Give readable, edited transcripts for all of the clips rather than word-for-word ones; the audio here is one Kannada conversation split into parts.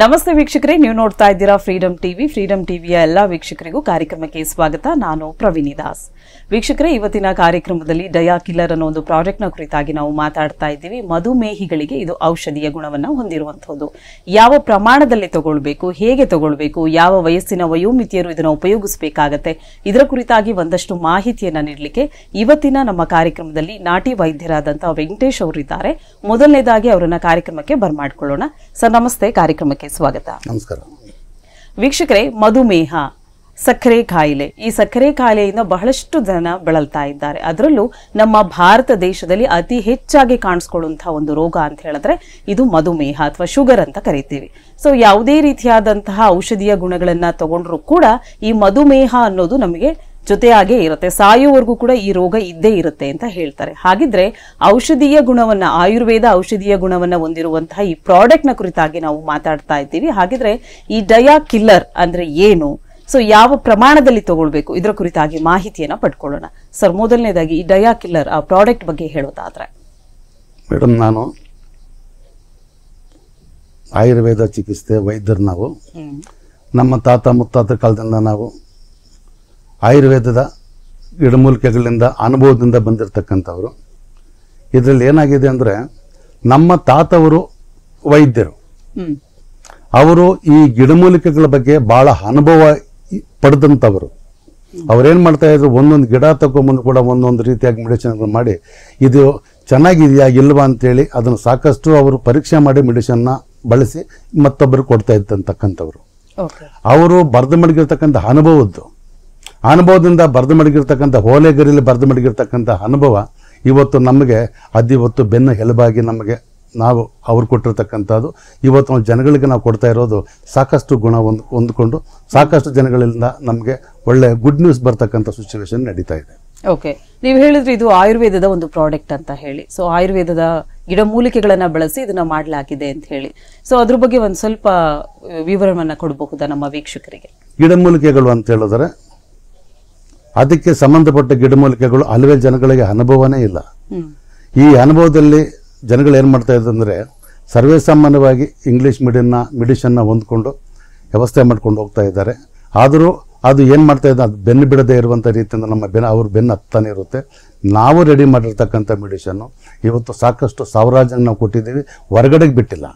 ನಮಸ್ತೆ ವೀಕ್ಷಕರೇ, ನೀವು ನೋಡ್ತಾ ಇದ್ದೀರಾ ಫ್ರೀಡಂ ಟಿವಿಯ ಎಲ್ಲಾ ವೀಕ್ಷಕರಿಗೂ ಕಾರ್ಯಕ್ರಮಕ್ಕೆ ಸ್ವಾಗತ. ನಾನು ಪ್ರವೀಣಿ ದಾಸ್. ವೀಕ್ಷಕರೇ, ಇವತ್ತಿನ ಕಾರ್ಯಕ್ರಮದಲ್ಲಿ ಡಯಾ ಕಿಲ್ಲರ್ ಅನ್ನೋ ಒಂದು ಪ್ರಾಜೆಕ್ಟ್ ನ ಕುರಿತಾಗಿ ನಾವು ಮಾತಾಡ್ತಾ ಇದ್ದೀವಿ. ಮಧುಮೇಹಿಗಳಿಗೆ ಇದು ಔಷಧೀಯ ಗುಣವನ್ನ ಹೊಂದಿರುವಂತದ್ದು. ಯಾವ ಪ್ರಮಾಣದಲ್ಲಿ ತಗೊಳ್ಬೇಕು, ಹೇಗೆ ತಗೊಳ್ಬೇಕು, ಯಾವ ವಯಸ್ಸಿನ ವಯೋಮಿತಿಯರು ಇದನ್ನು ಉಪಯೋಗಿಸಬೇಕಾಗತ್ತೆ, ಇದರ ಕುರಿತಾಗಿ ಒಂದಷ್ಟು ಮಾಹಿತಿಯನ್ನ ನೀಡಲಿಕ್ಕೆ ಇವತ್ತಿನ ನಮ್ಮ ಕಾರ್ಯಕ್ರಮದಲ್ಲಿ ನಾಟಿ ವೈದ್ಯರಾದಂತಹ ವೆಂಕಟೇಶ್ ಅವರಿದ್ದಾರೆ. ಮೊದಲನೇದಾಗಿ ಅವರನ್ನ ಕಾರ್ಯಕ್ರಮಕ್ಕೆ ಬರ್ಮಾಡ್ಕೊಳ್ಳೋಣ. ಸರ್ ನಮಸ್ತೆ, ಕಾರ್ಯಕ್ರಮಕ್ಕೆ ಸ್ವಾಗತ. ನಮಸ್ಕಾರ ವೀಕ್ಷಕರೇ, ಮಧುಮೇಹ, ಸಕ್ಕರೆ ಕಾಯಿಲೆ, ಈ ಸಕ್ಕರೆ ಕಾಯಿಲೆಯಿಂದ ಬಹಳಷ್ಟು ಜನ ಬಳಲ್ತಾ ಇದ್ದಾರೆ. ಅದರಲ್ಲೂ ನಮ್ಮ ಭಾರತ ದೇಶದಲ್ಲಿ ಅತಿ ಹೆಚ್ಚಾಗಿ ಕಾಣಿಸ್ಕೊಳ್ಳುವಂತಹ ಒಂದು ರೋಗ ಅಂತ ಹೇಳಿದ್ರೆ ಇದು ಮಧುಮೇಹ ಅಥವಾ ಶುಗರ್ ಅಂತ ಕರಿತೀವಿ. ಸೊ ಯಾವುದೇ ರೀತಿಯಾದಂತಹ ಔಷಧೀಯ ಗುಣಗಳನ್ನ ತಗೊಂಡ್ರು ಕೂಡ ಈ ಮಧುಮೇಹ ಅನ್ನೋದು ನಮಗೆ ಜೊತೆಯಾಗೇ ಇರುತ್ತೆ, ಸಾಯುವವರೆಗೂ ಕೂಡ ಈ ರೋಗ ಇದ್ದೇ ಇರುತ್ತೆ ಅಂತ ಹೇಳ್ತಾರೆ. ಹಾಗಿದ್ರೆ ಔಷಧೀಯ ಗುಣವನ್ನ, ಆಯುರ್ವೇದ ಔಷಧೀಯ ಗುಣವನ್ನ ಹೊಂದಿರುವಂತಹ ಈ ಪ್ರಾಡಕ್ಟ್ ನ ಕುರಿತಾಗಿ ನಾವು ಮಾತಾಡ್ತಾ ಇದ್ದೀವಿ. ಹಾಗಿದ್ರೆ ಈ ಡಯಾ ಕಿಲ್ಲರ್ ಅಂದ್ರೆ ಏನು, ಸೊ ಯಾವ ಪ್ರಮಾಣದಲ್ಲಿ ತಗೊಳ್ಬೇಕು, ಇದರ ಕುರಿತಾಗಿ ಮಾಹಿತಿಯನ್ನ ಪಡ್ಕೊಳ್ಳೋಣ. ಸರ್, ಮೊದಲನೇದಾಗಿ ಈ ಡಯಾ ಕಿಲ್ಲರ್ ಆ ಪ್ರಾಡಕ್ಟ್ ಬಗ್ಗೆ ಹೇಳೋದಾದ್ರೆ. ಮೇಡಮ್, ನಾನು ಆಯುರ್ವೇದ ಚಿಕಿತ್ಸೆ ವೈದ್ಯರು. ನಾವು ನಮ್ಮ ತಾತ ಮುತ್ತಾತ ಕಾಲದಿಂದ ನಾವು ಆಯುರ್ವೇದದ ಗಿಡಮೂಲಿಕೆಗಳಿಂದ ಅನುಭವದಿಂದ ಬಂದಿರತಕ್ಕಂಥವ್ರು. ಇದರಲ್ಲಿ ಏನಾಗಿದೆ ಅಂದರೆ, ನಮ್ಮ ತಾತವರು ವೈದ್ಯರು, ಅವರು ಈ ಗಿಡಮೂಲಿಕೆಗಳ ಬಗ್ಗೆ ಬಹಳ ಅನುಭವ ಪಡೆದಂಥವರು. ಅವ್ರೇನು ಮಾಡ್ತಾ ಇದ್ರು, ಒಂದೊಂದು ಗಿಡ ತಗೊಂಬಂದು ಕೂಡ ಒಂದೊಂದು ರೀತಿಯಾಗಿ ಮೆಡಿಸಿನ್ಗಳು ಮಾಡಿ ಇದು ಚೆನ್ನಾಗಿದೆಯಾ ಇಲ್ವಾ ಅಂತೇಳಿ ಅದನ್ನು ಸಾಕಷ್ಟು ಅವರು ಪರೀಕ್ಷೆ ಮಾಡಿ ಮೆಡಿಸಿನ್ನ ಬಳಸಿ ಮತ್ತೊಬ್ಬರು ಕೊಡ್ತಾ ಇದ್ದಂತಕ್ಕಂಥವ್ರು. ಅವರು ಬರೆದು ಮಡಗಿರ್ತಕ್ಕಂಥ ಅನುಭವದಿಂದ ಬರೆದು ಮಡಗಿರ್ತಕ್ಕಂಥ ಓಲೆಗರಿಯಲ್ಲಿ ಬರೆದು ಮಡಗಿರ್ತಕ್ಕಂಥ ಅನುಭವ ಇವತ್ತು ನಮಗೆ ಅದಿವತ್ತು ಬೆನ್ನು ಎಲುಬಾಗಿ ನಮಗೆ ನಾವು ಅವ್ರು ಕೊಟ್ಟಿರ್ತಕ್ಕಂಥದ್ದು ಇವತ್ತು ಜನಗಳಿಗೆ ನಾವು ಕೊಡ್ತಾ ಇರೋದು ಸಾಕಷ್ಟು ಗುಣ ಹೊಂದ್ಕೊಂಡು ಸಾಕಷ್ಟು ಜನಗಳಿಂದ ನಮಗೆ ಒಳ್ಳೆ ಗುಡ್ ನ್ಯೂಸ್ ಬರ್ತಕ್ಕಂಥ ಸಿಚುವೇಶನ್ ನಡೀತಾ ಇದೆ. ಓಕೆ, ನೀವು ಹೇಳಿದ್ರೆ ಇದು ಆಯುರ್ವೇದದ ಒಂದು ಪ್ರಾಡಕ್ಟ್ ಅಂತ ಹೇಳಿ. ಸೊ ಆಯುರ್ವೇದದ ಗಿಡಮೂಲಿಕೆಗಳನ್ನ ಬಳಸಿ ಇದನ್ನ ಮಾಡಲಾಗಿದೆ ಅಂತ ಹೇಳಿ. ಸೊ ಅದ್ರ ಬಗ್ಗೆ ಒಂದು ಸ್ವಲ್ಪ ವಿವರವನ್ನ ಕೊಡಬಹುದಾ ನಮ್ಮ ವೀಕ್ಷಕರಿಗೆ? ಗಿಡಮೂಲಿಕೆಗಳು ಅಂತ ಹೇಳಿದ್ರೆ ಅದಕ್ಕೆ ಸಂಬಂಧಪಟ್ಟ ಗಿಡಮೂಲಿಕೆಗಳು ಹಲವೇ ಜನಗಳಿಗೆ ಅನುಭವನೇ ಇಲ್ಲ. ಈ ಅನುಭವದಲ್ಲಿ ಜನಗಳು ಏನು ಮಾಡ್ತಾ ಇದ್ದಂದರೆ, ಸರ್ವೇ ಸಾಮಾನ್ಯವಾಗಿ ಇಂಗ್ಲೀಷ್ ಮೆಡಿಷನ್ನ ಹೊಂದ್ಕೊಂಡು ವ್ಯವಸ್ಥೆ ಮಾಡ್ಕೊಂಡು ಹೋಗ್ತಾ ಇದ್ದಾರೆ. ಆದರೂ ಅದು ಏನು ಮಾಡ್ತಾ ಇದ್ದ, ಅದು ಬೆನ್ನು ಬಿಡದೇ ಇರುವಂಥ ರೀತಿಯಿಂದ ಅವ್ರ ಬೆನ್ನು ಹತ್ತಾನೆ ಇರುತ್ತೆ. ನಾವು ರೆಡಿ ಮಾಡಿರ್ತಕ್ಕಂಥ ಮೆಡಿಷನ್ನು ಇವತ್ತು ಸಾಕಷ್ಟು ಸಾವಿರಾರು ಜನ ನಾವು ಕೊಟ್ಟಿದ್ದೀವಿ, ಹೊರಗಡೆಗೆ ಬಿಟ್ಟಿಲ್ಲ.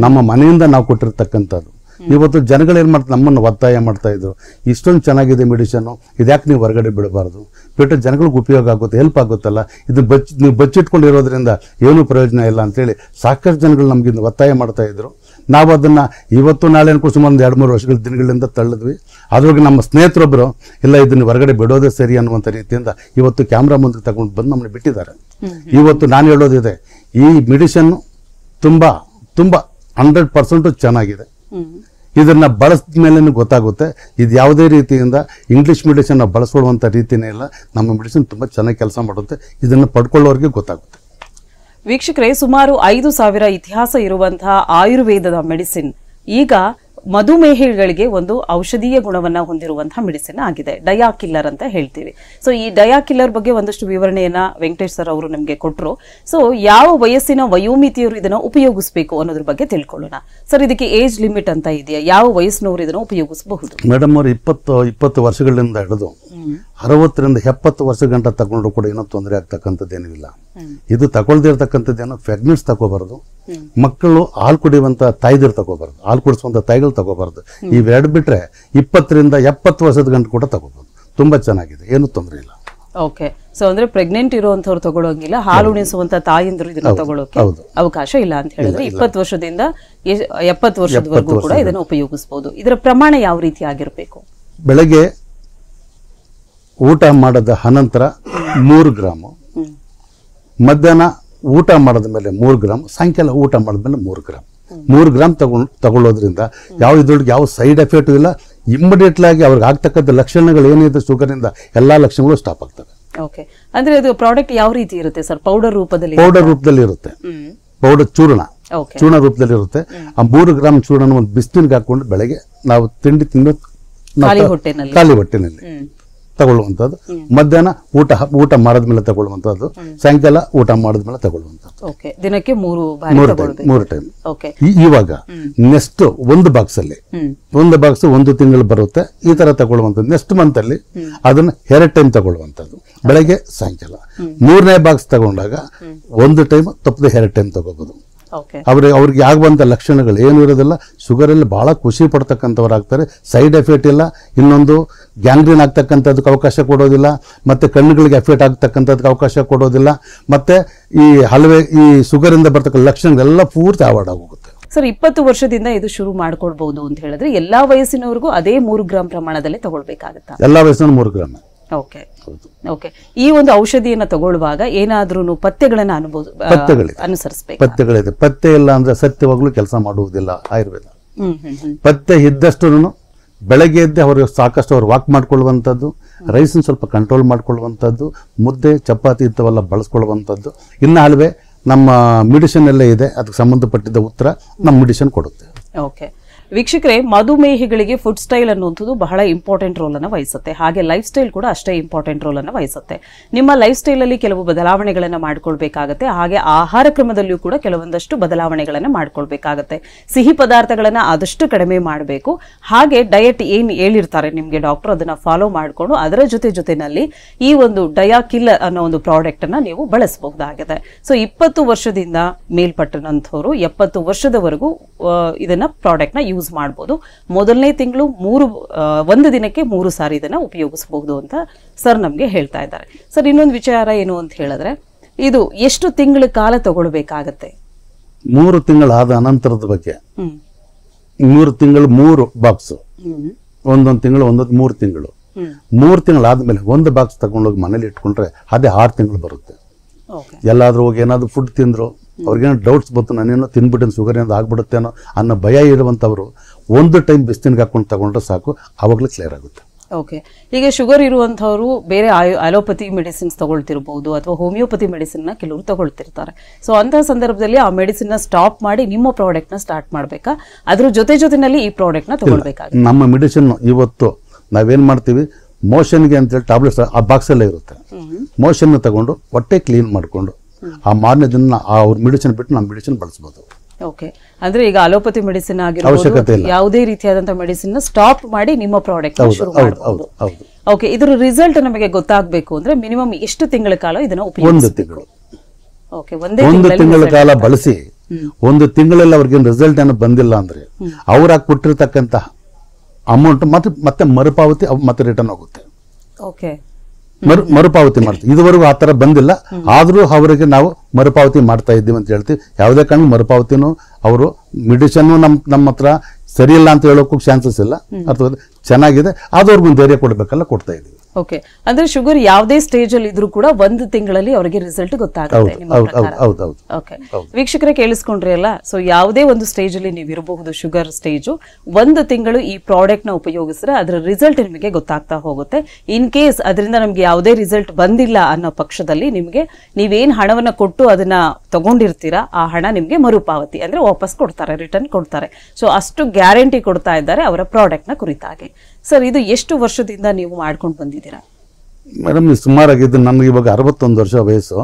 ನಮ್ಮ ಮನೆಯಿಂದ ನಾವು ಕೊಟ್ಟಿರ್ತಕ್ಕಂಥದ್ದು ಇವತ್ತು ಜನಗಳು ಏನು ಮಾಡ್ತಾರೆ, ನಮ್ಮನ್ನು ಒತ್ತಾಯ ಮಾಡ್ತಾ ಇದ್ರು, ಇಷ್ಟೊಂದು ಚೆನ್ನಾಗಿದೆ ಮೆಡಿಷನ್ನು, ಇದ್ಯಾಕೆ ನೀವು ಹೊರಗಡೆ ಬಿಡಬಾರ್ದು, ಬಿಟ್ಟು ಜನಗಳಿಗೆ ಉಪಯೋಗ ಆಗುತ್ತೆ, ಹೆಲ್ಪ್ ಆಗುತ್ತಲ್ಲ, ಇದು ನೀವು ಬಚ್ಚಿಟ್ಕೊಂಡಿರೋದ್ರಿಂದ ಏನೂ ಪ್ರಯೋಜನ ಇಲ್ಲ ಅಂತೇಳಿ ಸಾಕಷ್ಟು ಜನಗಳು ನಮಗಿಂದ ಒತ್ತಾಯ ಮಾಡ್ತಾ ಇದ್ರು. ನಾವು ಅದನ್ನು ಇವತ್ತು ನಾಳೆ ಅನ್ಕೊಂಡು ಸುಮಾರು 2-3 ವರ್ಷಗಳ ದಿನಗಳಿಂದ ತಳ್ಳಿದ್ವಿ. ಅದ್ರೊಳಗೆ ನಮ್ಮ ಸ್ನೇಹಿತರೊಬ್ಬರು ಇಲ್ಲ ಇದನ್ನು ಹೊರಗಡೆ ಬಿಡೋದೇ ಸರಿ ಅನ್ನುವಂಥ ರೀತಿಯಿಂದ ಇವತ್ತು ಕ್ಯಾಮ್ರಾ ಮುಂದೆ ತಗೊಂಡು ಬಂದು ನಮ್ಮನ್ನು ಬಿಟ್ಟಿದ್ದಾರೆ. ಇವತ್ತು ನಾನು ಹೇಳೋದಿದೆ, ಈ ಮೆಡಿಷನ್ನು ತುಂಬ 100% ಚೆನ್ನಾಗಿದೆ. ಇದನ್ನ ಬಳಸಿದ ಮೇಲೆ ಗೊತ್ತಾಗುತ್ತೆ ಇದು ಯಾವುದೇ ರೀತಿಯಿಂದ ಇಂಗ್ಲಿಷ್ ಮೆಡಿಸಿನ್ ನಾವು ಬಳಸ್ಕೊಳ್ಳುವಂಥ ರೀತಿನೇ ಇಲ್ಲ. ನಮ್ಮ ಮೆಡಿಸಿನ್ ತುಂಬ ಚೆನ್ನಾಗಿ ಕೆಲಸ ಮಾಡುತ್ತೆ, ಇದನ್ನು ಪಡ್ಕೊಳ್ಳೋರಿಗೆ ಗೊತ್ತಾಗುತ್ತೆ. ವೀಕ್ಷಕರೇ, ಸುಮಾರು 5,000 ಇತಿಹಾಸ ಇರುವಂತಹ ಆಯುರ್ವೇದದ ಮೆಡಿಸಿನ್ ಈಗ ಮಧುಮೇಹಿಗಳಿಗೆ ಒಂದು ಔಷಧೀಯ ಗುಣವನ್ನ ಹೊಂದಿರುವಂತಹ ಮೆಡಿಸಿನ್ ಆಗಿದೆ, ಡಯಾ ಕಿಲ್ಲರ್ ಅಂತ ಹೇಳ್ತೀವಿ. ಸೊ ಈ ಡಯಾ ಕಿಲ್ಲರ್ ಬಗ್ಗೆ ಒಂದಷ್ಟು ವಿವರಣೆಯನ್ನ ವೆಂಕಟೇಶ್ ಸರ್ ಅವರು ನಮಗೆ ಕೊಟ್ಟರು. ಸೊ ಯಾವ ವಯಸ್ಸಿನ ವಯೋಮಿತಿಯವರು ಇದನ್ನ ಉಪಯೋಗಿಸಬೇಕು ಅನ್ನೋದ್ರ ಬಗ್ಗೆ ತಿಳ್ಕೊಳ್ಳೋಣ. ಸರ್, ಇದಕ್ಕೆ ಏಜ್ ಲಿಮಿಟ್ ಅಂತ ಇದೆಯಾ? ಯಾವ ವಯಸ್ಸಿನವರು ಇದನ್ನು ಉಪಯೋಗಿಸಬಹುದು? ಮೇಡಮ್ ಅವರು 20 ವರ್ಷಗಳಿಂದ ಹಿಡಿದು 60ರಿಂದ 70 ವರ್ಷ ಗಂಟ ತಗೊಂಡ್ರು ಕೂಡ ಏನೋ ತೊಂದರೆ ಆಗ್ತಕ್ಕಂಥದ್ದೇನೂ ಇಲ್ಲ. ಇದು ತಗೊಳ್ದಿರ್ತಕ್ಕಂಥದ್ದೇನೋ ಪ್ರೆಗ್ನೆಂಟ್ಸ್ ತಗೋಬಾರ್ದು, ಮಕ್ಕಳು ಹಾಲು ಕುಡಿಯುವಂತ ತಾಯ್ದಿರು ತಗೋಬಾರ್ದು, ಹಾಲು ಕುಡಿಸುವಂತ ತಾಯಿಗಳು ತಗೋಬಾರ್ದು. ಇವೆರಡು ಬಿಟ್ರೆ 20ರಿಂದ 70 ವರ್ಷದ ಗಂಟು ಕೂಡ ತಗೋಬಹುದು. ತುಂಬಾ ಚೆನ್ನಾಗಿದೆ, ಏನು ತೊಂದರೆ ಇಲ್ಲ. ಓಕೆ, ಸೊ ಅಂದ್ರೆ ಪ್ರೆಗ್ನೆಂಟ್ ಇರುವಂತವ್ರು ತಗೊಳ್ಳೋಂಗಿಲ್ಲ, ಹಾಲು ಉಣಿಸುವಂತ ತಾಯಿಂದರು ಇದನ್ನ ತಗೊಳ್ಳೋಕೆ ಅವಕಾಶ ಇಲ್ಲ ಅಂತ ಹೇಳಿದ್ರೆ 20 ವರ್ಷದಿಂದ 70 ವರ್ಷದವರೆಗೂ ಕೂಡ ಇದನ್ನು ಉಪಯೋಗಿಸಬಹುದು. ಇದರ ಪ್ರಮಾಣ ಯಾವ ರೀತಿ ಆಗಿರಬೇಕು? ಬೆಳಗ್ಗೆ ಊಟ ಮಾಡದ ಅನಂತರ 3 ಗ್ರಾಮು, ಮಧ್ಯಾಹ್ನ ಊಟ ಮಾಡಿದ ಮೇಲೆ 3 ಗ್ರಾಮ್, ಸಾಯಂಕಾಲ ಊಟ ಮಾಡಿದ್ಮೇಲೆ 3 ಗ್ರಾಮ್ 3 ಗ್ರಾಮ್ ತಗೊಳ್ಳೋದ್ರಿಂದ ಇದ್ರೊಳಗೆ ಯಾವ ಸೈಡ್ ಎಫೆಕ್ಟ್ ಇಲ್ಲ. ಇಮಿಡಿಯೇಟ್ಲಿ ಆಗಿ ಅವ್ರಿಗೆ ಆಗ್ತಕ್ಕಂಥ ಲಕ್ಷಣಗಳು ಏನಿದೆ ಶುಗರ್ನಿಂದ ಎಲ್ಲಾ ಲಕ್ಷಣಗಳು ಸ್ಟಾಪ್ ಆಗ್ತವೆ. ಓಕೆ, ಅಂದ್ರೆ ಇದು ಪ್ರಾಡಕ್ಟ್ ಯಾವ ರೀತಿ ಇರುತ್ತೆ ಸರ್? ಪೌಡರ್ ರೂಪದಲ್ಲಿ ಇರುತ್ತೆ, ಪೌಡರ್ ಚೂರ್ಣ ರೂಪದಲ್ಲಿ ಇರುತ್ತೆ. ಆ 3 ಗ್ರಾಮ್ ಚೂರ್ಣ ಒಂದು ಬಿಸಿಲಿಗೆ ಹಾಕೊಂಡು ಬೆಳಗ್ಗೆ ನಾವು ತಿಂಡಿ ತಿನ್ನೋ ಖಾಲಿ ಹೊಟ್ಟೆನಲ್ಲಿ ತಗೊಳ್ಳುವಂಥದ್ದು, ಮಧ್ಯಾಹ್ನ ಊಟ ಮಾಡಿದ್ಮೇಲೆ ತಗೊಳ್ಳುವಂಥದ್ದು, ಸಾಯಂಕಾಲ ಊಟ ಮಾಡಿದ್ಮೇಲೆ ತಗೊಳ್ಳುವಂಥದ್ದು. ದಿನಕ್ಕೆ 3 ಟೈಮ್. ಇವಾಗ ನೆಕ್ಸ್ಟ್ ಒಂದು ಬಾಕ್ಸ್ ಅಲ್ಲಿ ಒಂದು ಬಾಕ್ಸ್ 1 ತಿಂಗಳು ಬರುತ್ತೆ, ಈ ತರ ತಗೊಳ್ಳುವಂಥದ್ದು. ನೆಕ್ಸ್ಟ್ ಮಂತ್ ಅಲ್ಲಿ ಅದನ್ನ 2 ಟೈಮ್ ತಗೊಳ್ಳುವಂಥದ್ದು, ಬೆಳಗ್ಗೆ ಸಾಯಂಕಾಲ. 3ನೇ ಬಾಕ್ಸ್ ತಗೊಂಡಾಗ 1 ಟೈಮ್ ತಪ್ಪದೆ 2 ಟೈಮ್ ತಗೋಬಹುದು. ಅವ್ರಿಗೆ ಆಗುವಂತ ಲಕ್ಷಣಗಳು ಏನು ಇರೋದಿಲ್ಲ. ಶುಗರ್ ಅಲ್ಲಿ ಬಹಳ ಖುಷಿ ಪಡ್ತಕ್ಕಂಥವ್ರು ಆಗ್ತಾರೆ. ಸೈಡ್ ಎಫೆಕ್ಟ್ ಇಲ್ಲ. ಇನ್ನೊಂದು ಗ್ಯಾಂಗ್ರೀನ್ ಆಗ್ತಕ್ಕಂಥದಕ್ಕೆ ಅವಕಾಶ ಕೊಡೋದಿಲ್ಲ, ಮತ್ತೆ ಕಣ್ಣುಗಳಿಗೆ ಎಫೆಕ್ಟ್ ಆಗ್ತಕ್ಕಂಥದಕ್ಕೆ ಅವಕಾಶ ಕೊಡೋದಿಲ್ಲ, ಮತ್ತೆ ಈ ಶುಗರ್ ಇಂದ ಬರ್ತಕ್ಕಂಥ ಲಕ್ಷಣಗಳೆಲ್ಲ ಪೂರ್ತಿ ಅವಾಯ್ಡ್ ಆಗೋಗುತ್ತೆ. ಸರ್, 20 ವರ್ಷದಿಂದ ಇದು ಶುರು ಮಾಡ್ಕೊಳ್ಬಹುದು ಅಂತ ಹೇಳಿದ್ರೆ ಎಲ್ಲಾ ವಯಸ್ಸಿನವರೆಗೂ ಅದೇ 3 ಗ್ರಾಂ ಪ್ರಮಾಣದಲ್ಲಿ ತಗೊಳ್ಬೇಕಾಗತ್ತಾ? ಎಲ್ಲಾ ವಯಸ್ಸಿನ 3 ಗ್ರಾಮ್. ಓಕೆ. ಈ ಒಂದು ಔಷಧಿಯನ್ನ ತಗೊಳ್ಳುವಾಗ ಏನಾದ್ರೂ ಪಥ್ಯಗಳನ್ನ ಅನುಸರಿಸಬೇಕು? ಪಥ್ಯಗಳಿದೆ. ಪಥ್ಯ ಇಲ್ಲ ಅಂದ್ರೆ ಸತ್ಯವಾಗ್ಲೂ ಕೆಲಸ ಮಾಡುವುದಿಲ್ಲ ಆಯುರ್ವೇದ. ಪಥ್ಯ ಇದ್ದಷ್ಟು ಬೆಳಗ್ಗೆ ಎದ್ದೆ ಅವ್ರಿಗೆ ಸಾಕಷ್ಟು ಅವ್ರು ವಾಕ್ ಮಾಡ್ಕೊಳ್ಳುವಂಥದ್ದು, ರೈಸ್ ಸ್ವಲ್ಪ ಕಂಟ್ರೋಲ್ ಮಾಡ್ಕೊಳ್ಳುವಂಥದ್ದು, ಮುದ್ದೆ ಚಪಾತಿ ಇಂಥವೆಲ್ಲ ಬಳಸ್ಕೊಳ್ಳುವಂಥದ್ದು. ಇನ್ನು ಹಲವೆ ನಮ್ಮ ಮೆಡಿಸಿನ್ ಎಲ್ಲ ಇದೆ, ಅದಕ್ಕೆ ಸಂಬಂಧಪಟ್ಟಿದ್ದ ಉತ್ತರ ನಮ್ಮ ಮೆಡಿಸಿನ್ ಕೊಡುತ್ತೆ. ಓಕೆ ವೀಕ್ಷಕರೇ, ಮಧುಮೇಹಿಗಳಿಗೆ ಫುಡ್ ಸ್ಟೈಲ್ ಅನ್ನುವಂಥದ್ದು ಬಹಳ ಇಂಪಾರ್ಟೆಂಟ್ ರೋಲ್ ಅನ್ನು ವಹಿಸುತ್ತೆ. ಹಾಗೆ ಲೈಫ್ ಸ್ಟೈಲ್ ಕೂಡ ಅಷ್ಟೇ ಇಂಪಾರ್ಟೆಂಟ್ ರೋಲ್ ಅನ್ನು ವಹಿಸುತ್ತೆ. ನಿಮ್ಮ ಲೈಫ್ ಸ್ಟೈಲ್ ಅಲ್ಲಿ ಕೆಲವು ಬದಲಾವಣೆಗಳನ್ನು ಮಾಡ್ಕೊಳ್ಬೇಕಾಗತ್ತೆ. ಹಾಗೆ ಆಹಾರ ಕ್ರಮದಲ್ಲಿಯೂ ಕೂಡ ಕೆಲವೊಂದಷ್ಟು ಬದಲಾವಣೆಗಳನ್ನು ಮಾಡ್ಕೊಳ್ಬೇಕಾಗತ್ತೆ. ಸಿಹಿ ಪದಾರ್ಥಗಳನ್ನ ಆದಷ್ಟು ಕಡಿಮೆ ಮಾಡಬೇಕು. ಹಾಗೆ ಡಯಟ್ ಏನ್ ಹೇಳಿರ್ತಾರೆ ನಿಮ್ಗೆ ಡಾಕ್ಟರ್, ಅದನ್ನ ಫಾಲೋ ಮಾಡಿಕೊಂಡು ಅದರ ಜೊತೆನಲ್ಲಿ ಈ ಒಂದು ಡಯಾ ಕಿಲ್ಲರ್ ಅನ್ನೋ ಒಂದು ಪ್ರಾಡಕ್ಟ್ ಅನ್ನ ನೀವು ಬಳಸಬಹುದಾಗಿದೆ. ಸೊ 20 ವರ್ಷದಿಂದ ಮೇಲ್ಪಟ್ಟಂತವರು 70 ವರ್ಷದವರೆಗೂ ಇದನ್ನ ಪ್ರಾಡಕ್ಟ್ ನ ಯೂಸ್ ಮಾಡಬಹುದು. ಮೊದಲನೇ ತಿಂಗಳು 1 ದಿನಕ್ಕೆ 3 ಸಾರಿ ಇದನ್ನ ಉಪಯೋಗಿಸಬಹುದು ಅಂತ ಸರ್ ನಮ್ಗೆ ಹೇಳ್ತಾ ಇದ್ದಾರೆ. ಸರ್, ಇನ್ನೊಂದು ವಿಚಾರ ಏನು ಅಂತ ಹೇಳಿದ್ರೆ, ಇದು ಎಷ್ಟು ತಿಂಗಳ ಕಾಲ ತಗೊಳ್ಬೇಕಾಗತ್ತೆ? 3 ತಿಂಗಳಾದ ಅನಂತರದ ಬಗ್ಗೆ. 3 ತಿಂಗಳು 3 ಬಾಕ್ಸ್, ಒಂದೊಂದು ತಿಂಗಳು 3 ತಿಂಗಳು. 3 ತಿಂಗಳಾದ್ಮೇಲೆ 1 ಬಾಕ್ಸ್ ತಗೊಂಡೋಗಿ ಮನೇಲಿ ಇಟ್ಕೊಂಡ್ರೆ ಅದೇ 6 ತಿಂಗಳು ಬರುತ್ತೆ. ಎಲ್ಲಾದ್ರೂ ಹೋಗಿ ಏನಾದ್ರು ಫುಡ್ ತಿಂದ್ರು ಅವ್ರಿಗೇನೋ ಡೌಟ್ಸ್ ಬಂತು, ನಾನೇನೋ ತಿನ್ಬಿಟ್ಟು ಶುಗರ್ ಏನಾದ್ರು ಆಗ್ಬಿಡುತ್ತೇನೋ ಅನ್ನೋ ಭಯ ಇರುವಂತವ್ರು 1 ಟೈಮ್ ಬಿಸಿನಿಗೆ ಹಾಕೊಂಡು ತಗೊಂಡ್ರೆ ಸಾಕು, ಅವಾಗಲೇ ಕ್ಲಿಯರ್ ಆಗುತ್ತೆ. ಓಕೆ. ಈಗ ಶುಗರ್ ಇರುವಂತವರು ಬೇರೆ ಅಲೋಪತಿ ಮೆಡಿಸಿನ್ಸ್ ತಗೊಳ್ತಿರ್ಬಹುದು ಅಥವಾ ಹೋಮಿಯೋಪತಿ ಮೆಡಿಸಿನ್ ನ ಕೆಲವರು ತಗೊಳ್ತಿರ್ತಾರೆ. ಸೊ ಅಂತಹ ಸಂದರ್ಭದಲ್ಲಿ ಆ ಮೆಡಿಸಿನ್ ನ ಸ್ಟಾಪ್ ಮಾಡಿ ನಿಮ್ಮ ಪ್ರಾಡಕ್ಟ್ ನ ಸ್ಟಾರ್ಟ್ ಮಾಡ್ಬೇಕಾ, ಅದ್ರ ಜೊತೆನಲ್ಲಿ ಈ ಪ್ರಾಡಕ್ಟ್ ನ ತಗೊಳ್ಬೇಕಾಗುತ್ತೆ? ನಮ್ಮ ಮೆಡಿಸಿನ್ ಇವತ್ತು ನಾವೇನ್ ಮಾಡ್ತೀವಿ, ಮೋಷನ್ಗೆ ಅಂತೇಳಿ ಟ್ಯಾಬ್ಲೆಟ್ಸ್ ಆ ಬಾಕ್ಸ್ ಅಲ್ಲೇ ಇರುತ್ತೆ. ಮೋಷನ್ ತಗೊಂಡು ಹೊಟ್ಟೆ ಕ್ಲೀನ್ ಮಾಡ್ಕೊಂಡು ಆ ಮಾರನೇ ದಿನ ಅವ್ರ ಮೆಡಿಸಿನ್ ಬಿಟ್ಟು ನಮ್ಮ ಮೆಡಿಸಿನ್ ಬಳಸಬಹುದು. ಓಕೆ. ಅಂದ್ರೆ ಈಗ ಅಲೋಪತಿ ಮೆಡಿಸಿನ್ ಆಗಿರ್ಬೋದು, ಯಾವುದೇ ರೀತಿಯಾದಂತಹ ಮೆಡಿಸಿನ್ ಸ್ಟಾಪ್ ಮಾಡಿ ನಿಮ್ಮ ಪ್ರಾಡಕ್ಟ್ ಶುರು ಮಾಡಬಹುದು. ಓಕೆ. ಇದರ ರಿಸಲ್ಟ್ ನಮಗೆ ಗೊತ್ತಾಗಬೇಕು ಅಂದ್ರೆ ಮಿನಿಮಮ್ ಎಷ್ಟು ತಿಂಗಳ ಕಾಲ ಇದನ್ನ ಉಪಯೋಗಿಸಬೇಕು? ಓಕೆ. 1 ತಿಂಗಳ ಕಾಲ ಬಳಸಿ 1 ತಿಂಗಳಲ್ಲಿ ಅವ್ರಿಗೆ ರಿಸಲ್ಟ್ ಏನು ಬಂದಿಲ್ಲ ಅಂದ್ರೆ ಅವ್ರ ಕೊಟ್ಟಿರ್ತಕ್ಕಂತ ಅಮೌಂಟ್ ಮತ್ತೆ ಮರುಪಾವತಿ ಮತ್ತೆ ರಿಟರ್ನ್ ಆಗುತ್ತೆ. ಓಕೆ. ಮರುಪಾವತಿ ಮಾಡ್ತೀವಿ. ಇದುವರೆಗೂ ಆ ತರ ಬಂದಿಲ್ಲ, ಆದ್ರೂ ಅವರಿಗೆ ನಾವು ಮರುಪಾವತಿ ಮಾಡ್ತಾ ಇದ್ದೀವಿ ಅಂತ ಹೇಳ್ತೀವಿ. ಯಾವುದೇ ಕಾರಣ ಮರುಪಾವತಿನೂ ಅವರು ಮೆಡಿಸಿನ್ ನಮ್ಮ ಹತ್ರ ಸರಿ ಇಲ್ಲ ಅಂತ ಹೇಳೋಕ್ಕೂ ಚಾನ್ಸಸ್ ಇಲ್ಲ, ಅಥವಾ ಚೆನ್ನಾಗಿದೆ ಆದವ್ರಿಗೊಂದು ಧೈರ್ಯ ಕೊಡ್ಬೇಕಲ್ಲ, ಕೊಡ್ತಾ ಇದೀವಿ. ಓಕೆ. ಅಂದ್ರೆ ಶುಗರ್ ಯಾವುದೇ ಸ್ಟೇಜ್ ಅಲ್ಲಿ ಇದ್ರೂ ಕೂಡ 1 ತಿಂಗಳಲ್ಲಿ ಅವರಿಗೆ ರಿಸಲ್ಟ್ ಗೊತ್ತಾಗುತ್ತೆ. ಓಕೆ. ವೀಕ್ಷಕರೇ ಕೇಳಿಸ್ಕೊಂಡ್ರಿ ಅಲ್ಲ? ಸೊ ಯಾವುದೇ ಒಂದು ಸ್ಟೇಜ್ ಅಲ್ಲಿ ನೀವು ಇರಬಹುದು, ಶುಗರ್ ಸ್ಟೇಜ್, 1 ತಿಂಗಳು ಈ ಪ್ರಾಡಕ್ಟ್ ನ ಉಪಯೋಗಿಸಿದ್ರೆ ಅದರ ರಿಸಲ್ಟ್ ನಿಮಗೆ ಗೊತ್ತಾಗ್ತಾ ಹೋಗುತ್ತೆ. ಇನ್ ಕೇಸ್ ಅದರಿಂದ ನಮ್ಗೆ ಯಾವುದೇ ರಿಸಲ್ಟ್ ಬಂದಿಲ್ಲ ಅನ್ನೋ ಪಕ್ಷದಲ್ಲಿ ನಿಮ್ಗೆ ನೀವೇನ್ ಹಣವನ್ನ ಕೊಟ್ಟು ಅದನ್ನ ತಗೊಂಡಿರ್ತೀರಾ ಆ ಹಣ ನಿಮ್ಗೆ ಮರುಪಾವತಿ ಅಂದ್ರೆ ವಾಪಸ್ ಕೊಡ್ತಾರೆ, ರಿಟರ್ನ್ ಕೊಡ್ತಾರೆ. ಸೊ ಅಷ್ಟು ಗ್ಯಾರಂಟಿ ಕೊಡ್ತಾ ಇದ್ದಾರೆ ಅವರ ಪ್ರಾಡಕ್ಟ್ ನ ಕುರಿತಾಗಿ. ಸರ್, ಇದು ಎಷ್ಟು ವರ್ಷದಿಂದ ನೀವು ಮಾಡ್ಕೊಂಡು ಬಂದಿದ್ದೀರಾ? ಮೇಡಮ್, ಸುಮಾರಾಗಿ ಇದು ನನಗೆ ಇವಾಗ 61 ವರ್ಷ ವಯಸ್ಸು.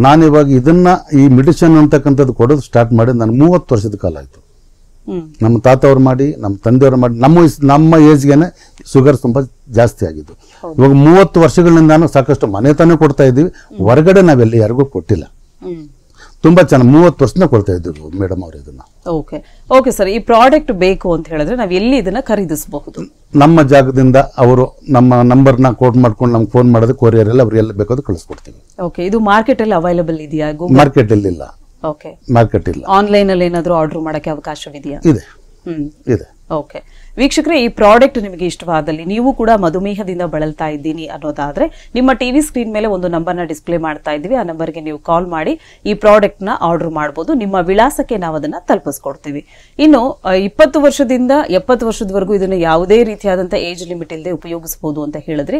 ನಾನು ಇವಾಗ ಇದನ್ನ ಈ ಮೆಡಿಸಿನ್ ಅಂತಕ್ಕಂಥದ್ದು ಕೊಡೋದು ಸ್ಟಾರ್ಟ್ ಮಾಡಿ ನಾನು 30 ವರ್ಷದ ಕಾಲ ಆಯ್ತು. ನಮ್ಮ ತಾತವ್ರು ಮಾಡಿ, ನಮ್ಮ ತಂದೆಯವರು ಮಾಡಿ, ನಮ್ಮ ಏಜ್ಗೆನೆ ಶುಗರ್ ತುಂಬಾ ಜಾಸ್ತಿ ಆಗಿದ್ದು. ಇವಾಗ 30 ವರ್ಷಗಳಿಂದ ನಾನು ಸಾಕಷ್ಟು ಮನೆತನ ಕೊಡ್ತಾ ಇದ್ದೀವಿ, ಹೊರಗಡೆ ನಾವೆಲ್ಲಿ ಯಾರಿಗೂ ಕೊಟ್ಟಿಲ್ಲ. ತುಂಬಾ ಚೆನ್ನಾಗಿ 30 ವರ್ಷದಿಂದ ಕೊಡ್ತಾ ಇದ್ದೀವಿ ಮೇಡಮ್ ಅವ್ರು ಇದನ್ನ. ಓಕೆ. ಓಕೆ ಸರ್, ಈ ಪ್ರಾಡಕ್ಟ್ ಬೇಕು ಅಂತ ಹೇಳಿದ್ರೆ ನಾವು ಎಲ್ಲಿ ಇದನ್ನ ಖರೀದಿಸಬಹುದು? ನಮ್ಮ ಜಾಗದಿಂದ ಅವರು ನಮ್ಮ ನಂಬರ್ನ ಕೋಡ್ ಮಾಡ್ಕೊಂಡು ನಮ್ಗೆ ಫೋನ್ ಮಾಡೋದು, ಕೊರಿಯರ್ ಎಲ್ಲ ಅವ್ರಿಗೆ ಎಲ್ಲ ಬೇಕಾದ್ರೂ ಕಳಿಸ್ಕೊಡ್ತೀವಿ. ಓಕೆ. ಇದು ಮಾರ್ಕೆಟ್ ಅಲ್ಲಿ ಅವೈಲೇಬಲ್ ಇದೆಯಾ? ಮಾರ್ಕೆಟ್ ಅಲ್ಲಿ ಇಲ್ಲ. ಓಕೆ. ಮಾರ್ಕೆಟ್ ಇಲ್ಲ. ಆನ್ಲೈನ್ ಅಲ್ಲಿ ಏನಾದರೂ ಆರ್ಡರ್ ಮಾಡಕ್ಕೆ ಅವಕಾಶವಿದೆಯಾ? ಇದೆ. ಇದೆ. ಓಕೆ. ವೀಕ್ಷಕರೇ, ಈ ಪ್ರಾಡಕ್ಟ್ ನಿಮಗೆ ಇಷ್ಟವಾದಲ್ಲಿ ನೀವು ಕೂಡ ಮಧುಮೇಹದಿಂದ ಬಳಲ್ತಾ ಇದ್ದೀನಿ ಅನ್ನೋದಾದ್ರೆ ನಿಮ್ಮ ಟಿವಿ ಸ್ಕ್ರೀನ್ ಮೇಲೆ ಒಂದು ನಂಬರ್ನ ಡಿಸ್ಪ್ಲೇ ಮಾಡ್ತಾ ಇದ್ದೀವಿ. ಆ ನಂಬರ್ಗೆ ನೀವು ಕಾಲ್ ಮಾಡಿ ಈ ಪ್ರಾಡಕ್ಟ್ ನ ಆರ್ಡರ್ ಮಾಡಬಹುದು. ನಿಮ್ಮ ವಿಳಾಸಕ್ಕೆ ನಾವು ಅದನ್ನ ತಲುಪಿಸ್ಕೊಡ್ತೀವಿ. ಇನ್ನು 20 ವರ್ಷದಿಂದ 70 ವರ್ಷದವರೆಗೂ ಇದನ್ನು ಯಾವುದೇ ರೀತಿಯಾದಂತಹ ಏಜ್ ಲಿಮಿಟ್ ಇಲ್ಲದೆ ಉಪಯೋಗಿಸಬಹುದು ಅಂತ ಹೇಳಿದ್ರೆ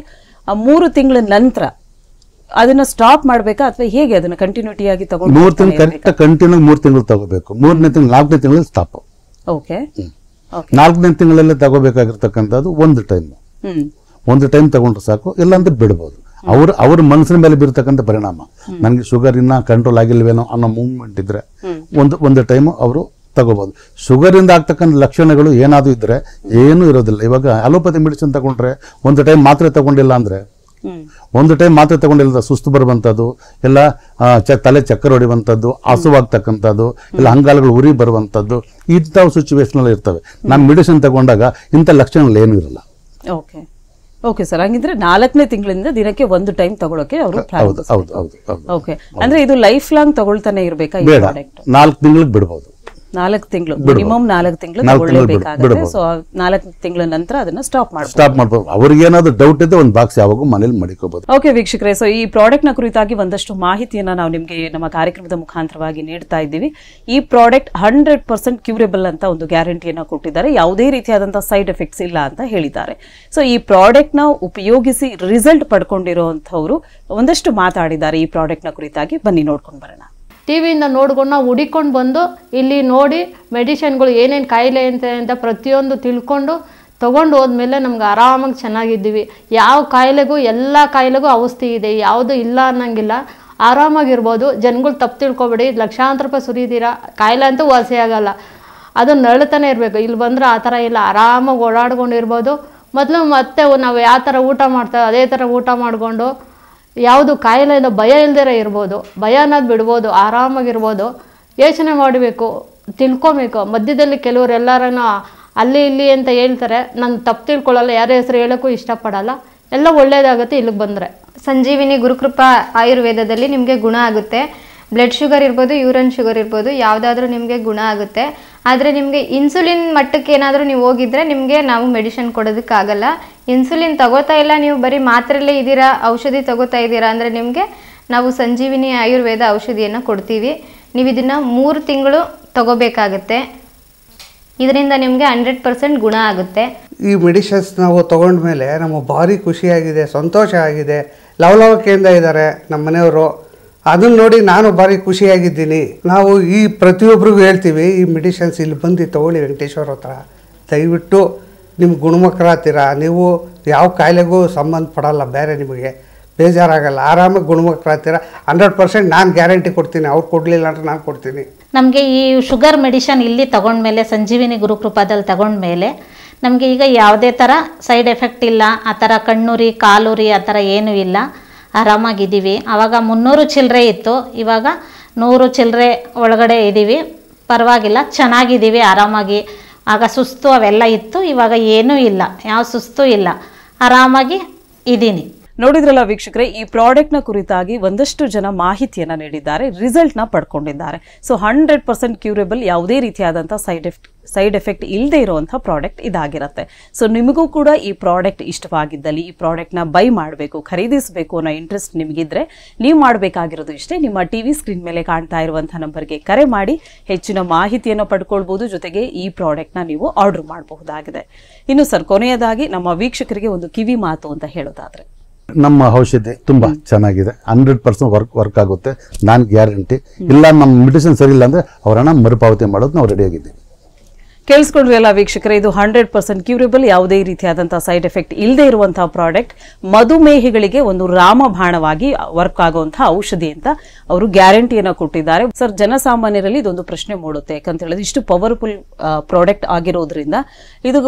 3 ತಿಂಗಳ ನಂತರ ಅದನ್ನ ಸ್ಟಾಪ್ ಮಾಡ್ಬೇಕಾ ಅಥವಾ ಹೇಗೆ ಅದನ್ನ ಕಂಟಿನ್ಯೂಟಿ ಆಗಿ ತಗೊಂಡು? 3 ತಿಂಗಳು ಕಂಟಿನ್ಯೂ 3 ತಿಂಗಳು ತಗೋಬೇಕು. 3ನೇ ತಿಂಗಳು 4ನೇ ತಿಂಗಳಲ್ಲಿ ಸ್ಟಾಪ್. ಓಕೆ. 4ನೇ ತಿಂಗಳಲ್ಲಿ ತಗೋಬೇಕಾಗಿರ್ತಕ್ಕಂಥದ್ದು 1 ಟೈಮ್. ಒಂದು ಟೈಮ್ ತಗೊಂಡ್ರೆ ಸಾಕು, ಇಲ್ಲಾಂದ್ರೆ ಬಿಡ್ಬೋದು. ಅವ್ರ ಮನಸ್ಸಿನ ಮೇಲೆ ಬೀರ್ತಕ್ಕಂಥ ಪರಿಣಾಮ, ನನಗೆ ಶುಗರ್ ಇನ್ನ ಕಂಟ್ರೋಲ್ ಆಗಿಲ್ವೇನೋ ಅನ್ನೋ ಮೂವ್ಮೆಂಟ್ ಇದ್ರೆ ಒಂದು ಟೈಮ್ ಅವರು ತಗೋಬಹುದು. ಶುಗರ್ ಇಂದ ಆಗ್ತಕ್ಕಂಥ ಲಕ್ಷಣಗಳು ಏನಾದ್ರು ಇದ್ರೆ ಏನೂ ಇರೋದಿಲ್ಲ. ಇವಾಗ ಅಲೋಪತಿ ಮೆಡಿಸಿನ್ ತಗೊಂಡ್ರೆ ಒಂದು ಟೈಮ್ ಮಾತ್ರೆ ತಗೊಂಡಿಲ್ಲ ಅಂದ್ರೆ, ಒಂದು ಟೈಮ್ ಮಾತ್ರೆ ತಗೊಂಡಿಲ್ಲ ಸುಸ್ತು ಬರುವಂಥದ್ದು, ಎಲ್ಲ ತಲೆ ಚಕ್ಕರ್ ಹೊಡಿಯುವಂಥದ್ದು, ಹಸುವಾಗ್ತಕ್ಕಂಥದ್ದು, ಇಲ್ಲ ಅಂಗಾಲಗಳು ಉರಿ ಬರುವಂಥದ್ದು, ಇಂಥ ಸಿಚುವೇಶನ್ ಇರ್ತವೆ. ನಮ್ಮ ಮೆಡಿಸಿನ್ ತಗೊಂಡಾಗ ಇಂಥ ಲಕ್ಷಣಗಳು ಏನೂ ಇರಲ್ಲ. ಓಕೆ ಸರ್, ಹಂಗಿದ್ರೆ 4ನೇ ತಿಂಗಳಿಂದ ದಿನಕ್ಕೆ ಒಂದು ಟೈಮ್ ತಗೊಳಕ್ಕೆ ಅವರು ಓಕೆ. ಅಂದ್ರೆ ಇದು ಲೈಫ್ ಲಾಂಗ್ ತಗೊಳ್ತಾನೆ ಇರ್ಬೇಕಾ? ಬೇಡ, 4 ತಿಂಗಳಿಗೆ ಬಿಡ್ಬೋದು. 4 ತಿಂಗಳು ಮಿನಿಮಮ್ 4 ತಿಂಗಳು ತಗೊಳ್ಳೇಬೇಕಾಗುತ್ತೆ. ಸೊ 4 ತಿಂಗಳ ನಂತರ ಅದನ್ನ ಸ್ಟಾಪ್ ಮಾಡ್ಬೋದು. ಅವ್ರಿಗೆ ಏನಾದ್ರು ಡೌಟ್ ಇದ್ರೆ ಒಂದು ಬಾಕ್ಸ್ ಯಾವಾಗೂ ಮನೇಲಿ ಮಡಿಕೋಬಹುದು. ಓಕೆ ವೀಕ್ಷಕರೇ, ಸೊ ಈ ಪ್ರಾಡಕ್ಟ್ ನ ಕುರಿತಾಗಿ ಒಂದಷ್ಟು ಮಾಹಿತಿಯನ್ನ ನಾವು ನಿಮಗೆ ನಮ್ಮ ಕಾರ್ಯಕ್ರಮದ ಮುಖಾಂತರವಾಗಿ ನೀಡ್ತಾ ಇದ್ದೀವಿ. ಈ ಪ್ರಾಡಕ್ಟ್ 100% ಕ್ಯೂರೇಬಲ್ ಅಂತ ಒಂದು ಗ್ಯಾರಂಟಿಯನ್ನ ಕೊಟ್ಟಿದ್ದಾರೆ. ಯಾವುದೇ ರೀತಿಯಾದಂತಹ ಸೈಡ್ ಎಫೆಕ್ಟ್ಸ್ ಇಲ್ಲ ಅಂತ ಹೇಳಿದ್ದಾರೆ. ಸೊ ಈ ಪ್ರಾಡಕ್ಟ್ ನ ಉಪಯೋಗಿಸಿ ರಿಸಲ್ಟ್ ಪಡ್ಕೊಂಡಿರುವಂತವರು ಒಂದಷ್ಟು ಮಾತಾಡಿದ್ದಾರೆ ಈ ಪ್ರಾಡಕ್ಟ್ ನ ಕುರಿತಾಗಿ. ಬನ್ನಿ ನೋಡ್ಕೊಂಡು ಬರೋಣ. ಟಿವಿಯಿಂದ ನೋಡ್ಕೊಂಡು ನಾವು ಹುಡಿಕೊಂಡು ಬಂದು ಇಲ್ಲಿ ನೋಡಿ ಮೆಡಿಷನ್ಗಳು ಏನೇನು ಕಾಯಿಲೆ ಅಂತ ಪ್ರತಿಯೊಂದು ತಿಳ್ಕೊಂಡು ತೊಗೊಂಡು ಹೋದ್ಮೇಲೆ ನಮ್ಗೆ ಆರಾಮಾಗಿ ಚೆನ್ನಾಗಿದ್ದೀವಿ. ಯಾವ ಕಾಯಿಲೆಗೂ ಎಲ್ಲ ಕಾಯಿಲೆಗೂ ಔಷಧಿ ಇದೆ, ಯಾವುದು ಇಲ್ಲ ಅನ್ನಂಗಿಲ್ಲ. ಆರಾಮಾಗಿರ್ಬೋದು. ಜನಗಳು ತಪ್ಪು ತಿಳ್ಕೊಬೇಡಿ, ಲಕ್ಷಾಂತರ ರೂಪಾಯಿ ಸುರಿದೀರಾ, ಕಾಯಿಲೆ ಅಂತೂ ವಾಸಿ ಆಗಲ್ಲ, ಅದು ನರಳ್ತಾನೆ ಇರಬೇಕು. ಇಲ್ಲಿ ಬಂದರೆ ಆ ಥರ ಇಲ್ಲ, ಆರಾಮಾಗಿ ಓಡಾಡ್ಕೊಂಡಿರ್ಬೋದು. ಮತ್ತೆ ನಾವು ಯಾವ ಥರ ಊಟ ಮಾಡ್ತೇವೆ ಅದೇ ಥರ ಊಟ ಮಾಡಿಕೊಂಡು ಯಾವುದು ಕಾಯಿಲೆಯಿಂದ ಭಯ ಇಲ್ದಿರ ಇರ್ಬೋದು, ಭಯ ಅನ್ನೋದು ಬಿಡ್ಬೋದು, ಆರಾಮಾಗಿರ್ಬೋದು. ಯೋಚನೆ ಮಾಡಬೇಕು, ತಿಳ್ಕೊಬೇಕು. ಮಧ್ಯದಲ್ಲಿ ಕೆಲವರು ಎಲ್ಲರನ್ನ ಅಲ್ಲಿ ಇಲ್ಲಿ ಅಂತ ಹೇಳ್ತಾರೆ, ನಾನು ತಪ್ಪು ತಿಳ್ಕೊಳ್ಳಲ್ಲ, ಯಾರ ಹೆಸರು ಹೇಳೋಕ್ಕೂ ಇಷ್ಟಪಡಲ್ಲ. ಎಲ್ಲ ಒಳ್ಳೆಯದಾಗುತ್ತೆ ಇಲ್ಲಿಗೆ ಬಂದರೆ. ಸಂಜೀವಿನಿ ಗುರುಕೃಪಾ ಆಯುರ್ವೇದದಲ್ಲಿ ನಿಮಗೆ ಗುಣ ಆಗುತ್ತೆ. ಬ್ಲಡ್ ಶುಗರ್ ಇರ್ಬೋದು, ಯೂರಿನ್ ಶುಗರ್ ಇರ್ಬೋದು, ಯಾವುದಾದ್ರೂ ನಿಮಗೆ ಗುಣ ಆಗುತ್ತೆ. ಆದರೆ ನಿಮಗೆ ಇನ್ಸುಲಿನ್ ಮಟ್ಟಕ್ಕೆ ಏನಾದರೂ ನೀವು ಹೋಗಿದ್ರೆ ನಿಮಗೆ ನಾವು ಮೆಡಿಸಿನ್ ಕೊಡೋದಕ್ಕಾಗಲ್ಲ. ಇನ್ಸುಲಿನ್ ತಗೋತಾ ಇಲ್ಲ, ನೀವು ಬರೀ ಮಾತ್ರೆಯಲ್ಲೇ ಇದ್ದೀರಾ, ಔಷಧಿ ತಗೋತಾ ಇದ್ದೀರಾ ಅಂದರೆ ನಿಮಗೆ ನಾವು ಸಂಜೀವಿನಿ ಆಯುರ್ವೇದ ಔಷಧಿಯನ್ನು ಕೊಡ್ತೀವಿ. ನೀವು ಇದನ್ನು 3 ತಿಂಗಳು ತಗೋಬೇಕಾಗತ್ತೆ. ಇದರಿಂದ ನಿಮಗೆ 100% ಗುಣ ಆಗುತ್ತೆ. ಈ ಮೆಡಿಸಿನ್ಸ್ ನಾವು ತೊಗೊಂಡ್ಮೇಲೆ ನಮಗೆ ಭಾರಿ ಖುಷಿಯಾಗಿದೆ, ಸಂತೋಷ ಆಗಿದೆ. ಲವಲವಿಕೆಯಿಂದ ಇದ್ದಾರೆ ನಮ್ಮ ಮನೆಯವರು. ಅದನ್ನು ನೋಡಿ ನಾನು ಭಾರಿ ಖುಷಿಯಾಗಿದ್ದೀನಿ. ನಾವು ಈ ಪ್ರತಿಯೊಬ್ಬರಿಗೂ ಹೇಳ್ತೀವಿ, ಈ ಮೆಡಿಸಿನ್ಸ್ ಇಲ್ಲಿ ಬಂದು ತೊಗೊಳ್ಳಿ ವೆಂಕಟೇಶ್ವರ ಹತ್ರ. ದಯವಿಟ್ಟು ನಿಮ್ಗೆ ಗುಣಮುಖರಾಗ್ತೀರಾ. ನೀವು ಯಾವ ಕಾಯಿಲೆಗೂ ಸಂಬಂಧಪಡಲ್ಲ, ಬೇರೆ ನಿಮಗೆ ಬೇಜಾರಾಗಲ್ಲ, ಆರಾಮಾಗಿ ಗುಣಮುಖರಾಗ್ತೀರಾ. 100% ನಾನು ಗ್ಯಾರಂಟಿ ಕೊಡ್ತೀನಿ. ಅವ್ರು ಕೊಡಲಿಲ್ಲ ಅಂದರೆ ನಾನು ಕೊಡ್ತೀನಿ. ನಮಗೆ ಈ ಶುಗರ್ ಮೆಡಿಷನ್ ಇಲ್ಲಿ ತಗೊಂಡ್ಮೇಲೆ, ಸಂಜೀವಿನಿ ಗುರುಕೃಪಾದಲ್ಲಿ ತಗೊಂಡ್ಮೇಲೆ ನಮಗೆ ಈಗ ಯಾವುದೇ ಥರ ಸೈಡ್ ಎಫೆಕ್ಟ್ ಇಲ್ಲ. ಆ ಥರ ಕಣ್ಣುರಿ ಕಾಲುರಿ ಆ ಥರ ಏನೂ ಇಲ್ಲ, ಆರಾಮಾಗಿದ್ದೀವಿ. ಆವಾಗ 300 ಚಿಲ್ಲರೆ ಇತ್ತು, ಇವಾಗ 100 ಚಿಲ್ಲರೆ ಒಳಗಡೆ ಇದ್ದೀವಿ. ಪರವಾಗಿಲ್ಲ, ಚೆನ್ನಾಗಿದ್ದೀವಿ, ಆರಾಮಾಗಿ. ಆಗ ಸುಸ್ತು ಅವೆಲ್ಲ ಇತ್ತು, ಇವಾಗ ಏನೂ ಇಲ್ಲ, ಯಾವ ಸುಸ್ತು ಇಲ್ಲ, ಆರಾಮಾಗಿ ಇದ್ದೀನಿ. ನೋಡಿದ್ರಲ್ಲ ವೀಕ್ಷಕರೇ, ಈ ಪ್ರಾಡಕ್ಟ್ ನ ಕುರಿತಾಗಿ ಒಂದಷ್ಟು ಜನ ಮಾಹಿತಿಯನ್ನ ನೀಡಿದ್ದಾರೆ, ರಿಸಲ್ಟ್ ನ ಪಡ್ಕೊಂಡಿದ್ದಾರೆ. ಸೊ 100% ಕ್ಯೂರೇಬಲ್, ಯಾವುದೇ ರೀತಿಯಾದಂತಹ ಸೈಡ್ ಎಫೆಕ್ಟ್ ಇಲ್ಲದೆ ಇರುವಂತಹ ಪ್ರಾಡಕ್ಟ್ ಇದಾಗಿರುತ್ತೆ. ಸೊ ನಿಮಗೂ ಕೂಡ ಈ ಪ್ರಾಡಕ್ಟ್ ಇಷ್ಟವಾಗಿದ್ದಲ್ಲಿ ಈ ಪ್ರಾಡಕ್ಟ್ ನ ಬೈ ಮಾಡಬೇಕು, ಖರೀದಿಸಬೇಕು ಅನ್ನೋ ಇಂಟ್ರೆಸ್ಟ್ ನಿಮಗಿದ್ರೆ ನೀವು ಮಾಡಬೇಕಾಗಿರೋದು ಇಷ್ಟೇ. ನಿಮ್ಮ ಟಿವಿ ಸ್ಕ್ರೀನ್ ಮೇಲೆ ಕಾಣ್ತಾ ಇರುವಂತಹ ನಂಬರ್ಗೆ ಕರೆ ಮಾಡಿ ಹೆಚ್ಚಿನ ಮಾಹಿತಿಯನ್ನು ಪಡ್ಕೊಳ್ಬಹುದು. ಜೊತೆಗೆ ಈ ಪ್ರಾಡಕ್ಟ್ ನ ನೀವು ಆರ್ಡರ್ ಮಾಡಬಹುದಾಗಿದೆ. ಇನ್ನು ಸರ್, ಕೊನೆಯದಾಗಿ ನಮ್ಮ ವೀಕ್ಷಕರಿಗೆ ಒಂದು ಕಿವಿ ಮಾತು ಅಂತ ಹೇಳೋದಾದ್ರೆ, ನಮ್ಮ ಔಷಧಿ ತುಂಬಾ ಚೆನ್ನಾಗಿದೆ, 100% ವರ್ಕ್ ಆಗುತ್ತೆ, ನಾನು ಗ್ಯಾರಂಟಿ. ಇಲ್ಲ ನಮ್ಮ ಮೆಡಿಸಿನ್ ಸರಿ ಇಲ್ಲ ಅಂದ್ರೆ ಅವ್ರ ಹಣ ಮರುಪಾವತಿ ಮಾಡೋದು ನಾವು ರೆಡಿ ಆಗಿದ್ದೀವಿ. ಕೇಳಿಸ್ಕೊಂಡ್ರಿ ಅಲ್ಲ ವೀಕ್ಷಕರೇ, ಇದು 100% ಕ್ಯೂರೇಬಲ್, ಯಾವುದೇ ರೀತಿಯಾದಂತಹ ಸೈಡ್ ಎಫೆಕ್ಟ್ ಇಲ್ಲದೆ ಇರುವಂತಹ ಪ್ರಾಡಕ್ಟ್. ಮಧುಮೇಹಿಗಳಿಗೆ ಒಂದು ರಾಮಬಾಣವಾಗಿ ವರ್ಕ್ ಆಗುವಂತಹ ಔಷಧಿ ಅಂತ ಅವರು ಗ್ಯಾರಂಟಿಯನ್ನ ಕೊಟ್ಟಿದ್ದಾರೆ. ಸರ್, ಜನಸಾಮಾನ್ಯರಲ್ಲಿ ಇದೊಂದು ಪ್ರಶ್ನೆ ಮೂಡುತ್ತೆ, ಯಾಕಂತ ಹೇಳಿದ್ರೆ ಇಷ್ಟು ಪವರ್ಫುಲ್ ಪ್ರಾಡಕ್ಟ್ ಆಗಿರೋದ್ರಿಂದ ಇದು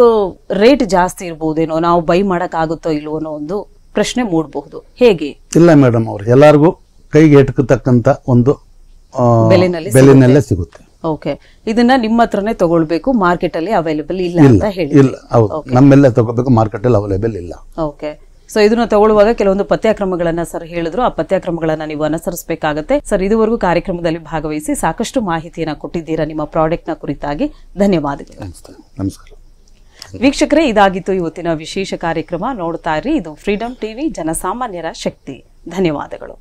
ರೇಟ್ ಜಾಸ್ತಿ ಇರ್ಬೋದೇನೋ, ನಾವು ಬೈ ಮಾಡಕ್ ಆಗುತ್ತೋ ಇಲ್ವೋ ಅನ್ನೋ ಒಂದು ಪ್ರಶ್ನೆ ಮೂಡಬಹುದು. ಹೇಗೆ? ಇಲ್ಲ ಮೇಡಮ್, ಅವ್ರು ಎಲ್ಲರಿಗೂ ಕೈಗೆ ಎಟಕತಕ್ಕಂತ ಒಂದು ಬೆಲೆನಲ್ಲೇ ಸಿಗುತ್ತೆ. ಓಕೆ, ಇದನ್ನ ನಿಮ್ಮ ಹತ್ರನೇ ತಗೊಳ್ಬೇಕು, ಮಾರ್ಕೆಟ್ ಅಲ್ಲಿ ಅವೈಲೇಬಲ್ ಇಲ್ಲ ಅಂತ ಹೇಳಿ? ಇಲ್ಲ, ಹೌದು, ನಮ್ಮೆಲ್ಲ ತಗೋಬೇಕು, ಮಾರ್ಕೆಟ್ ಅಲ್ಲಿ ಅವೈಲೇಬಲ್ ಇಲ್ಲ. ಓಕೆ, ಸೊ ಇದನ್ನ ತಗೊಳ್ಳುವಾಗ ಕೆಲವೊಂದು ಪಥ್ಯಕ್ರಮಗಳನ್ನ ಸರ್ ಹೇಳಿದ್ರು, ಆ ಪಥ್ಯಕ್ರಮಗಳನ್ನ ನೀವು ಅನುಸರಿಸಬೇಕಾಗತ್ತೆ. ಸರ್, ಇದುವರೆಗೂ ಕಾರ್ಯಕ್ರಮದಲ್ಲಿ ಭಾಗವಹಿಸಿ ಸಾಕಷ್ಟು ಮಾಹಿತಿಯನ್ನ ಕೊಟ್ಟಿದ್ದೀರಾ ನಿಮ್ಮ ಪ್ರಾಡಕ್ಟ್ ನ ಕುರಿತಾಗಿ. ಧನ್ಯವಾದಗಳು. ನಮಸ್ಕಾರ ವೀಕ್ಷಕರೇ, ಇದಾಗಿತ್ತು ಇವತ್ತಿನ ವಿಶೇಷ ಕಾರ್ಯಕ್ರಮ. ನೋಡ್ತಾ ಇರಿ, ಇದು ಫ್ರೀಡಂ ಟಿವಿ, ಜನಸಾಮಾನ್ಯರ ಶಕ್ತಿ. ಧನ್ಯವಾದಗಳು.